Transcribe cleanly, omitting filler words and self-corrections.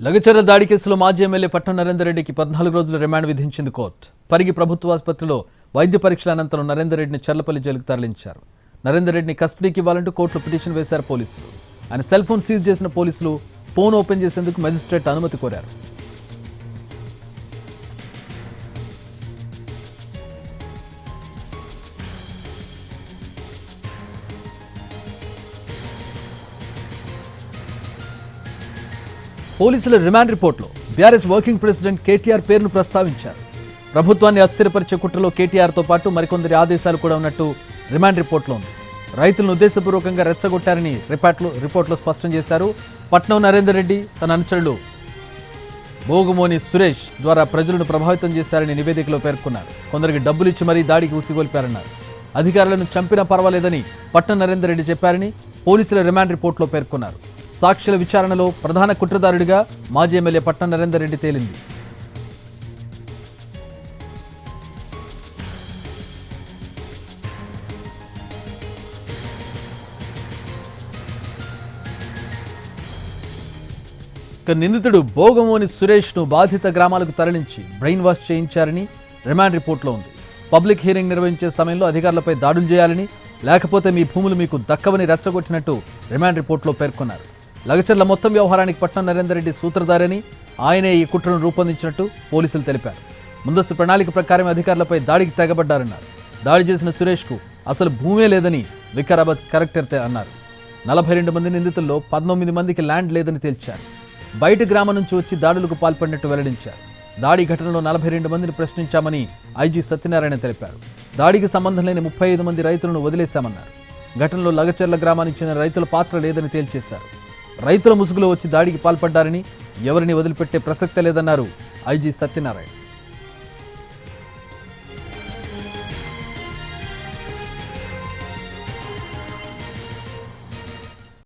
లగచర్ల దాడి కేసులో మాజీ ఎమ్మెల్యే పట్నం నరేందర్ రెడ్డికి 14 రోజుల రిమాండ్ విధించింది కోర్టు. పరిగి ప్రభుత్వ ఆసుపత్రిలో వైద్య పరీక్షల అనంతరం నరేందర్ రెడ్డిని చర్లపల్లి జైలుకు తరలించారు. నరేందర్ రెడ్డిని కస్టడీకి ఇవ్వాలంటూ కోర్టులో పిటిషన్ వేశారు పోలీసులు. ఆయన సెల్ ఫోన్ సీజ్ చేసిన పోలీసులు ఫోన్ ఓపెన్ చేసేందుకు మెజిస్ట్రేట్ అనుమతి కోరారు. పోలీసుల రిమాండ్ రిపోర్టులో బీఆర్ఎస్ వర్కింగ్ ప్రెసిడెంట్ కేటీఆర్ పేరును ప్రస్తావించారు. ప్రభుత్వాన్ని అస్థిరపరిచే కుట్రలో కేటీఆర్తో పాటు మరికొందరి ఆదేశాలు కూడా ఉన్నట్టు రిమాండ్ రిపోర్టులో ఉంది. రైతులను ఉద్దేశపూర్వకంగా రెచ్చగొట్టారని రిపోర్టులో స్పష్టం చేశారు. పట్నం నరేందర్ రెడ్డి తన అనుచరులు భోగుమోని సురేష్ ద్వారా ప్రజలను ప్రభావితం చేశారని నివేదికలో పేర్కొన్నారు. కొందరికి డబ్బులు ఇచ్చి మరీ దాడికి ఉసిగొల్పారన్నారు. అధికారులను చంపినా పర్వాలేదని పట్నం నరేందర్ రెడ్డి చెప్పారని పోలీసుల రిమాండ్ రిపోర్టులో పేర్కొన్నారు. సాక్షుల విచారణలో ప్రధాన కుట్రదారుడిగా మాజీ ఎమ్మెల్యే పట్నం నరేందర్ రెడ్డి తేలింది. నిందితుడు భోగమోని సురేష్ను బాధిత గ్రామాలకు తరలించి బ్రెయిన్ వాష్ చేయించారని రిమాండ్ రిపోర్టులో ఉంది. పబ్లిక్ హీరింగ్ నిర్వహించే సమయంలో అధికారులపై దాడులు చేయాలని, లేకపోతే మీ భూములు మీకు దక్కవని రెచ్చగొట్టినట్టు రిమాండ్ రిపోర్టులో పేర్కొన్నారు. లగచర్ల మొత్తం వ్యవహారానికి పట్నం నరేందర్ రెడ్డి సూత్రధారని, ఆయనే ఈ కుట్రను రూపొందించినట్టు పోలీసులు తెలిపారు. ముందస్తు ప్రణాళిక ప్రకారం అధికారులపై దాడికి తెగబడ్డారన్నారు. దాడి చేసిన సురేష్కు అసలు భూమే లేదని వికారాబాద్ కలెక్టర్ అన్నారు. 42 మంది నిందితుల్లో 19 మందికి ల్యాండ్ లేదని తేల్చారు. బయట గ్రామం నుంచి వచ్చి దాడులకు పాల్పడినట్టు వెల్లడించారు. దాడి ఘటనలో 42 మందిని ప్రశ్నించామని ఐజీ సత్యనారాయణ తెలిపారు. దాడికి సంబంధం లేని 35 మంది రైతులను వదిలేశామన్నారు. ఘటనలో లగచర్ల గ్రామానికి చెందిన రైతుల పాత్ర లేదని తేల్చేశారు. రైతుల ముసుగులో వచ్చి దాడికి పాల్పడ్డారని, ఎవరిని వదిలిపెట్టే ప్రసక్తే లేదన్నారు ఐజీ సత్యనారాయణ.